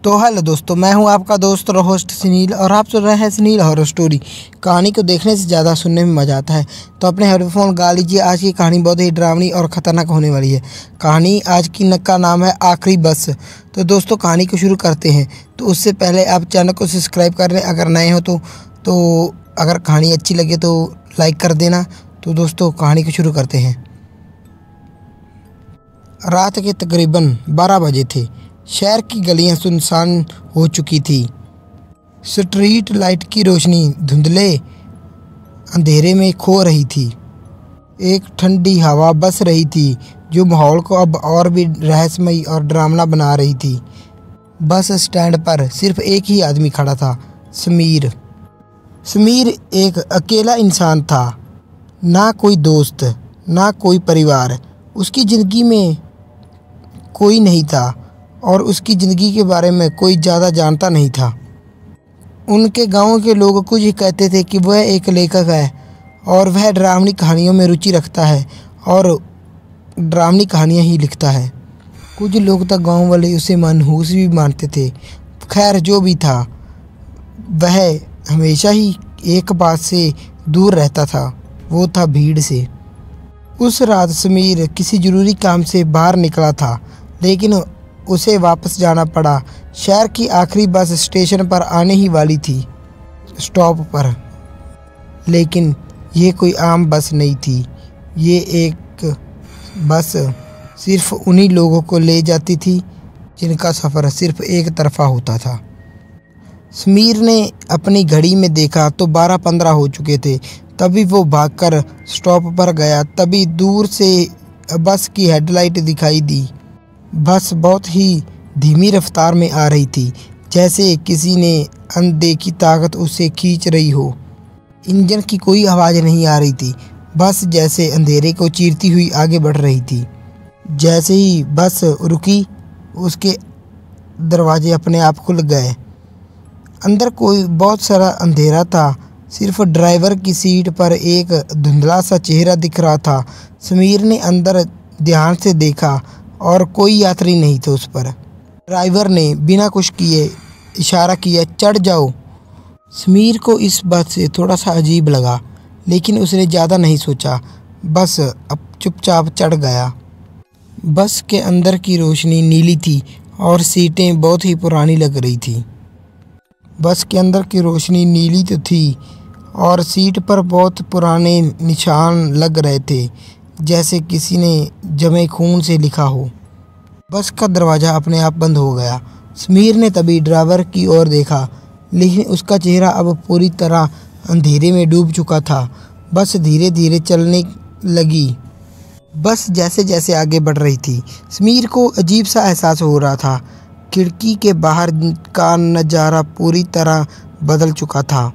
तो हेलो दोस्तों, मैं हूं आपका दोस्त और होस्ट सुनील और आप सुन रहे हैं सुनील हॉरर स्टोरी। कहानी को देखने से ज़्यादा सुनने में मज़ा आता है, तो अपने हेडफोन गा लीजिए। आज की कहानी बहुत ही डरावनी और ख़तरनाक होने वाली है। कहानी आज की का नाम है आखिरी बस। तो दोस्तों, कहानी को शुरू करते हैं। तो उससे पहले आप चैनल को सब्सक्राइब कर लें अगर नए हो तो अगर कहानी अच्छी लगे तो लाइक कर देना। तो दोस्तों, कहानी को शुरू करते हैं। रात के तकरीबन 12 बजे थे। शहर की गलियां सुनसान हो चुकी थी। स्ट्रीट लाइट की रोशनी धुंधले अंधेरे में खो रही थी। एक ठंडी हवा बस रही थी जो माहौल को अब और भी रहस्यमयी और डरावना बना रही थी। बस स्टैंड पर सिर्फ एक ही आदमी खड़ा था, समीर। समीर एक अकेला इंसान था, ना कोई दोस्त ना कोई परिवार। उसकी ज़िंदगी में कोई नहीं था और उसकी ज़िंदगी के बारे में कोई ज़्यादा जानता नहीं था। उनके गांव के लोग कुछ ही कहते थे कि वह एक लेखक है और वह डरावनी कहानियों में रुचि रखता है और डरावनी कहानियां ही लिखता है। कुछ लोग तो गांव वाले उसे मनहूस भी मानते थे। खैर, जो भी था, वह हमेशा ही एक बात से दूर रहता था, वो था भीड़ से। उस रात समीर किसी ज़रूरी काम से बाहर निकला था, लेकिन उसे वापस जाना पड़ा। शहर की आखिरी बस स्टेशन पर आने ही वाली थी, स्टॉप पर। लेकिन ये कोई आम बस नहीं थी। ये एक बस सिर्फ उन्हीं लोगों को ले जाती थी जिनका सफ़र सिर्फ एक तरफा होता था। समीर ने अपनी घड़ी में देखा तो 12:15 हो चुके थे। तभी वो भागकर स्टॉप पर गया। तभी दूर से बस की हेडलाइट दिखाई दी। बस बहुत ही धीमी रफ्तार में आ रही थी, जैसे किसी ने अनदेखी ताकत उसे खींच रही हो। इंजन की कोई आवाज़ नहीं आ रही थी। बस जैसे अंधेरे को चीरती हुई आगे बढ़ रही थी। जैसे ही बस रुकी, उसके दरवाजे अपने आप खुल गए। अंदर कोई बहुत सारा अंधेरा था। सिर्फ ड्राइवर की सीट पर एक धुंधला सा चेहरा दिख रहा था। समीर ने अंदर ध्यान से देखा और कोई यात्री नहीं था उस पर। ड्राइवर ने बिना कुछ किए इशारा किया, चढ़ जाओ। समीर को इस बात से थोड़ा सा अजीब लगा, लेकिन उसने ज़्यादा नहीं सोचा, बस अब चुपचाप चढ़ गया। बस के अंदर की रोशनी नीली थी और सीटें बहुत ही पुरानी लग रही थी। बस के अंदर की रोशनी नीली तो थी और सीट पर बहुत पुराने निशान लग रहे थे, जैसे किसी ने जमे खून से लिखा हो। बस का दरवाज़ा अपने आप बंद हो गया। समीर ने तभी ड्राइवर की ओर देखा, लेकिन उसका चेहरा अब पूरी तरह अंधेरे में डूब चुका था। बस धीरे धीरे चलने लगी। बस जैसे जैसे आगे बढ़ रही थी, समीर को अजीब सा एहसास हो रहा था। खिड़की के बाहर का नज़ारा पूरी तरह बदल चुका था।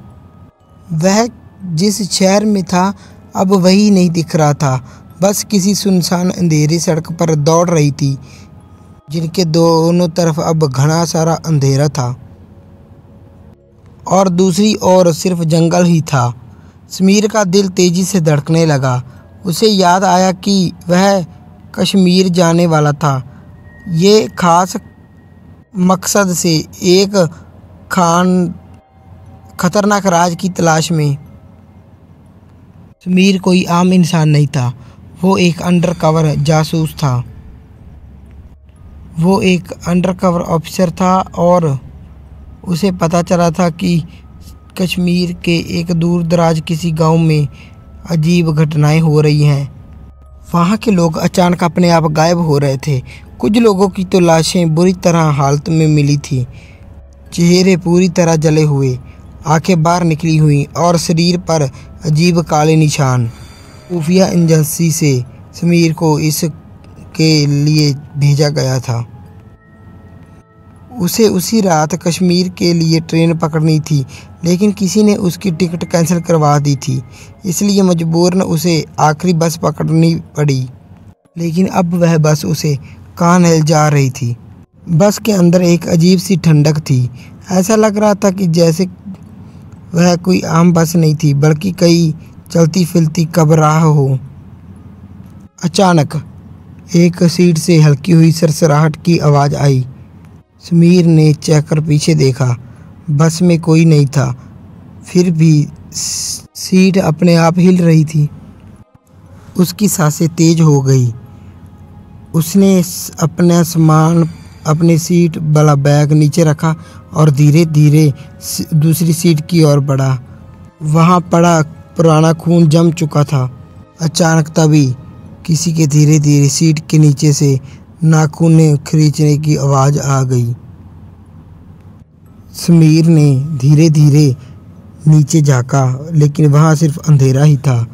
वह जिस शहर में था अब वही नहीं दिख रहा था। बस किसी सुनसान अंधेरी सड़क पर दौड़ रही थी, जिनके दोनों तरफ अब घना सारा अंधेरा था और दूसरी ओर सिर्फ जंगल ही था। समीर का दिल तेज़ी से धड़कने लगा। उसे याद आया कि वह कश्मीर जाने वाला था, ये खास मकसद से, एक खतरनाक राज की तलाश में। समीर कोई आम इंसान नहीं था, वो एक अंडरकवर जासूस था। वो एक अंडरकवर ऑफिसर था और उसे पता चला था कि कश्मीर के एक दूर दराज किसी गांव में अजीब घटनाएं हो रही हैं। वहाँ के लोग अचानक अपने आप गायब हो रहे थे। कुछ लोगों की तो लाशें बुरी तरह हालत में मिली थी, चेहरे पूरी तरह जले हुए, आंखें बाहर निकली हुई और शरीर पर अजीब काले निशान। खुफिया एजेंसी से समीर को इसके लिए भेजा गया था। उसे उसी रात कश्मीर के लिए ट्रेन पकड़नी थी, लेकिन किसी ने उसकी टिकट कैंसिल करवा दी थी, इसलिए मजबूरन उसे आखिरी बस पकड़नी पड़ी। लेकिन अब वह बस उसे कान हिल जा रही थी। बस के अंदर एक अजीब सी ठंडक थी। ऐसा लग रहा था कि जैसे वह कोई आम बस नहीं थी, बल्कि कई चलती फिरती कब्राह हो। अचानक एक सीट से हल्की हुई सरसराहट की आवाज़ आई। समीर ने चेक पीछे देखा, बस में कोई नहीं था। फिर भी सीट अपने आप हिल रही थी। उसकी सांसें तेज हो गई। उसने अपना सामान अपनी सीट वाला बैग नीचे रखा और धीरे धीरे दूसरी सीट की ओर बढ़ा। वहाँ पड़ा पुराना खून जम चुका था। अचानक तभी किसी के धीरे धीरे सीट के नीचे से नाखून खींचने की आवाज़ आ गई। समीर ने धीरे धीरे नीचे झाँका, लेकिन वहाँ सिर्फ अंधेरा ही था।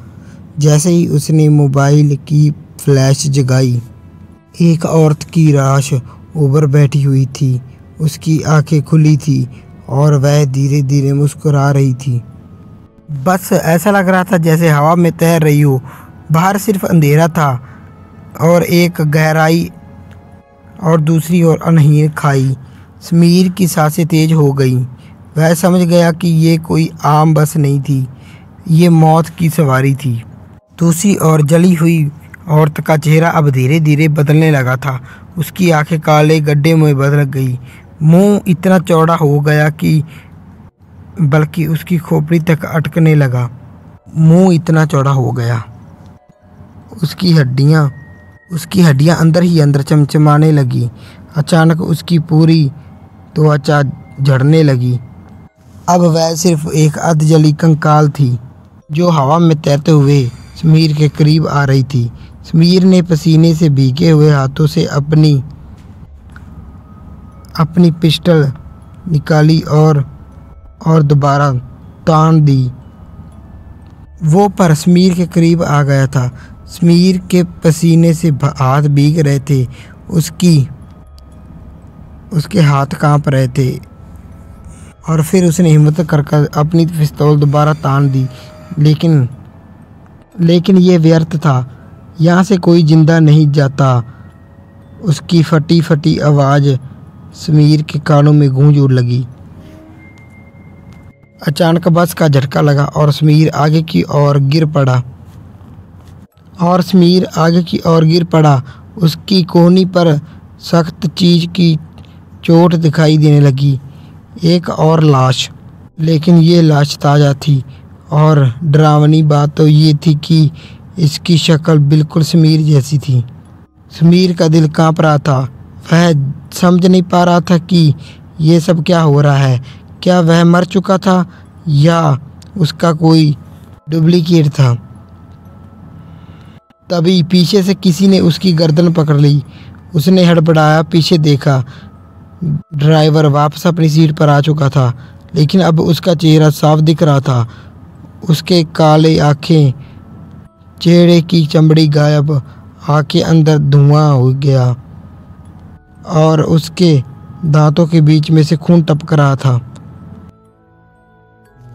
जैसे ही उसने मोबाइल की फ्लैश जगाई, एक औरत की लाश ऊपर बैठी हुई थी। उसकी आंखें खुली थी और वह धीरे धीरे मुस्कुरा रही थी। बस ऐसा लग रहा था जैसे हवा में तैर रही हो। बाहर सिर्फ अंधेरा था और एक गहराई और दूसरी ओर अनहीन खाई। समीर की सांसें तेज हो गई। वह समझ गया कि ये कोई आम बस नहीं थी, ये मौत की सवारी थी। दूसरी ओर जली हुई औरत का चेहरा अब धीरे धीरे बदलने लगा था। उसकी आंखें काले गड्ढे में बदल गई। मुंह इतना चौड़ा हो गया कि बल्कि उसकी खोपड़ी तक अटकने लगा। मुंह इतना चौड़ा हो गया, उसकी हड्डियां अंदर ही अंदर चमचमाने लगी। अचानक उसकी पूरी त्वचा झड़ने लगी। अब वह सिर्फ एक अध जली कंकाल थी जो हवा में तैरते हुए समीर के करीब आ रही थी। समीर ने पसीने से भीगे हुए हाथों से अपनी पिस्टल निकाली और दोबारा तान दी। वो पर समीर के करीब आ गया था। समीर के पसीने से हाथ भीग रहे थे। उसके हाथ कांप रहे थे और फिर उसने हिम्मत कर अपनी पिस्तौल दोबारा तान दी। लेकिन ये व्यर्थ था। यहाँ से कोई जिंदा नहीं जाता। उसकी फटी फटी आवाज़ समीर के कानों में गूंज लगी। अचानक बस का झटका लगा और समीर आगे की ओर गिर पड़ा। उसकी कोहनी पर सख्त चीज की चोट दिखाई देने लगी। एक और लाश, लेकिन ये लाश ताज़ा थी। और डरावनी बात तो ये थी कि इसकी शक्ल बिल्कुल समीर जैसी थी। समीर का दिल कांप रहा था। वह समझ नहीं पा रहा था कि ये सब क्या हो रहा है। क्या वह मर चुका था या उसका कोई डुप्लीकेट था। तभी पीछे से किसी ने उसकी गर्दन पकड़ ली। उसने हड़बड़ाया पीछे देखा। ड्राइवर वापस अपनी सीट पर आ चुका था, लेकिन अब उसका चेहरा साफ दिख रहा था। उसके काले आँखें, चेहरे की चमड़ी गायब, आँखें अंदर धुआं हो गया और उसके दांतों के बीच में से खून टपक रहा था।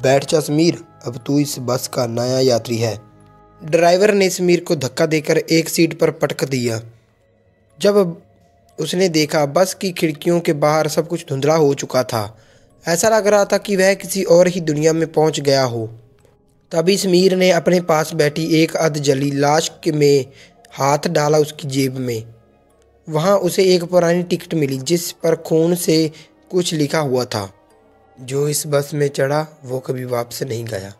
बैठ जा समीर, अब तू इस बस का नया यात्री है। ड्राइवर ने समीर को धक्का देकर एक सीट पर पटक दिया। जब उसने देखा, बस की खिड़कियों के बाहर सब कुछ धुंधला हो चुका था। ऐसा लग रहा था कि वह किसी और ही दुनिया में पहुंच गया हो। तभी समीर ने अपने पास बैठी एक अध जली लाश में हाथ डाला उसकी जेब में। वहां उसे एक पुरानी टिकट मिली जिस पर खून से कुछ लिखा हुआ था। जो इस बस में चढ़ा वो कभी वापस नहीं गया।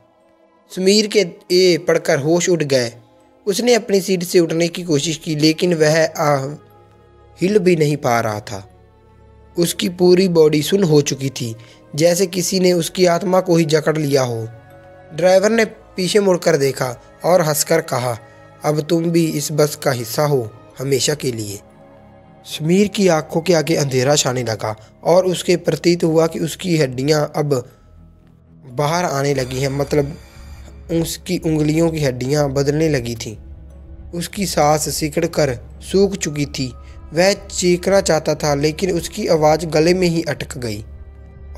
समीर के ये पढ़कर होश उड़ गए। उसने अपनी सीट से उठने की कोशिश की, लेकिन वह हिल भी नहीं पा रहा था। उसकी पूरी बॉडी सुन्न हो चुकी थी, जैसे किसी ने उसकी आत्मा को ही जकड़ लिया हो। ड्राइवर ने पीछे मुड़कर देखा और हंसकर कहा, अब तुम भी इस बस का हिस्सा हो, हमेशा के लिए। समीर की आंखों के आगे अंधेरा छाने लगा और उसके प्रतीत हुआ कि उसकी हड्डियां अब बाहर आने लगी हैं, मतलब उसकी उंगलियों की हड्डियां बदलने लगी थीं। उसकी सांस सिकुड़कर सूख चुकी थी। वह चीखना चाहता था, लेकिन उसकी आवाज़ गले में ही अटक गई।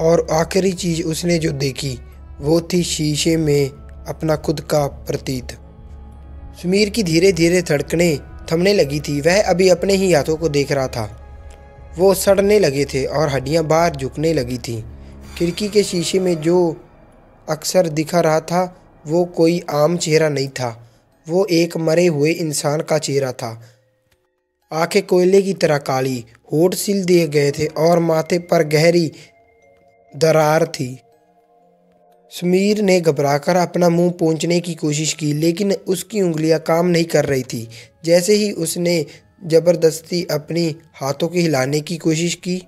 और आखिरी चीज़ उसने जो देखी वो थी शीशे में अपना खुद का प्रतीत। समीर की धीरे धीरे धड़कनें थमने लगी थी। वह अभी अपने ही हाथों को देख रहा था। वो सड़ने लगे थे और हड्डियां बाहर झुकने लगी थीं। खिड़की के शीशे में जो अक्सर दिखा रहा था वो कोई आम चेहरा नहीं था। वो एक मरे हुए इंसान का चेहरा था। आंखें कोयले की तरह काली, होठ सील दिए गए थे और माथे पर गहरी दरार थी। समीर ने घबराकर अपना मुंह पोंछने की कोशिश की, लेकिन उसकी उंगलियां काम नहीं कर रही थी। जैसे ही उसने जबरदस्ती अपनी हाथों को हिलाने की कोशिश की,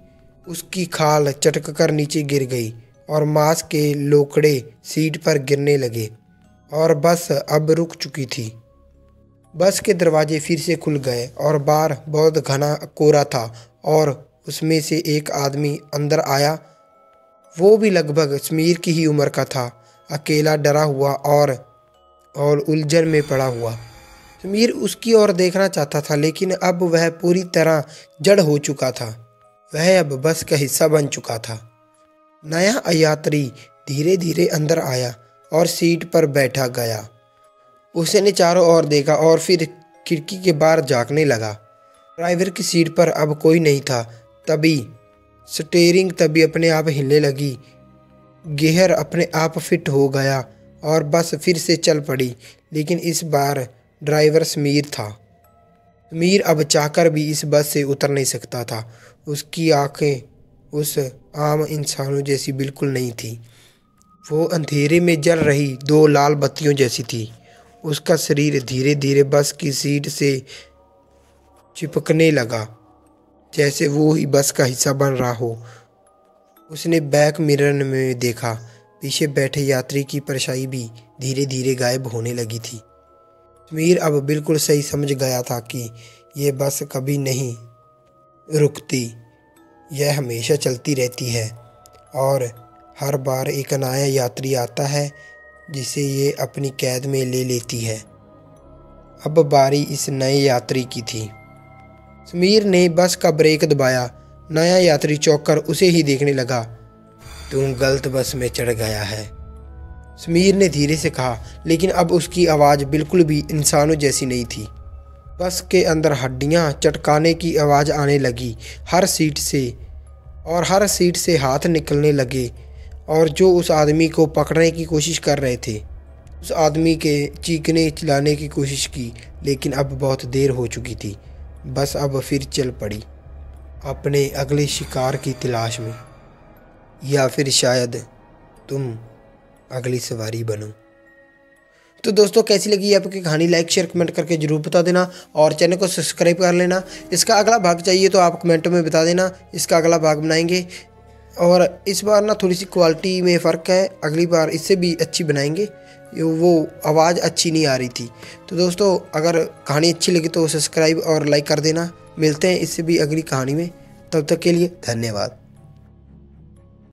उसकी खाल चटककर नीचे गिर गई और मांस के लोकड़े सीट पर गिरने लगे और बस अब रुक चुकी थी। बस के दरवाजे फिर से खुल गए और बाहर बहुत घना कोहरा था और उसमें से एक आदमी अंदर आया। वो भी लगभग समीर की ही उम्र का था, अकेला, डरा हुआ और उलझन में पड़ा हुआ। समीर उसकी ओर देखना चाहता था, लेकिन अब वह पूरी तरह जड़ हो चुका था। वह अब बस का हिस्सा बन चुका था। नया यात्री धीरे धीरे अंदर आया और सीट पर बैठा गया। उसने चारों ओर देखा और फिर खिड़की के बाहर झांकने लगा। ड्राइवर की सीट पर अब कोई नहीं था। तभी स्टीयरिंग अपने आप हिलने लगी, गियर अपने आप फिट हो गया और बस फिर से चल पड़ी। लेकिन इस बार ड्राइवर समीर था। समीर अब चाहकर भी इस बस से उतर नहीं सकता था। उसकी आंखें उस आम इंसानों जैसी बिल्कुल नहीं थी। वो अंधेरे में जल रही दो लाल बत्तियों जैसी थी। उसका शरीर धीरे धीरे बस की सीट से चिपकने लगा, जैसे वो ही बस का हिस्सा बन रहा हो। उसने बैक मिरर में देखा। पीछे बैठे यात्री की परछाई भी धीरे धीरे गायब होने लगी थी। समीर अब बिल्कुल सही समझ गया था कि यह बस कभी नहीं रुकती, यह हमेशा चलती रहती है और हर बार एक नया यात्री आता है जिसे ये अपनी कैद में ले लेती है। अब बारी इस नए यात्री की थी। समीर ने बस का ब्रेक दबाया। नया यात्री चौंक कर उसे ही देखने लगा। तुम गलत बस में चढ़ गया है, समीर ने धीरे से कहा, लेकिन अब उसकी आवाज़ बिल्कुल भी इंसानों जैसी नहीं थी। बस के अंदर हड्डियां चटकाने की आवाज़ आने लगी हर सीट से हाथ निकलने लगे और जो उस आदमी को पकड़ने की कोशिश कर रहे थे। उस आदमी के चीखने चिल्लाने की कोशिश की, लेकिन अब बहुत देर हो चुकी थी। बस अब फिर चल पड़ी अपने अगले शिकार की तलाश में, या फिर शायद तुम अगली सवारी बनो। तो दोस्तों, कैसी लगी आपकी कहानी? लाइक शेयर कमेंट करके जरूर बता देना और चैनल को सब्सक्राइब कर लेना। इसका अगला भाग चाहिए तो आप कमेंटों में बता देना, इसका अगला भाग बनाएंगे। और इस बार ना थोड़ी सी क्वालिटी में फ़र्क है, अगली बार इससे भी अच्छी बनाएंगे। वो आवाज़ अच्छी नहीं आ रही थी। तो दोस्तों, अगर कहानी अच्छी लगी तो सब्सक्राइब और लाइक कर देना। मिलते हैं इससे भी अगली कहानी में, तब तक के लिए धन्यवाद।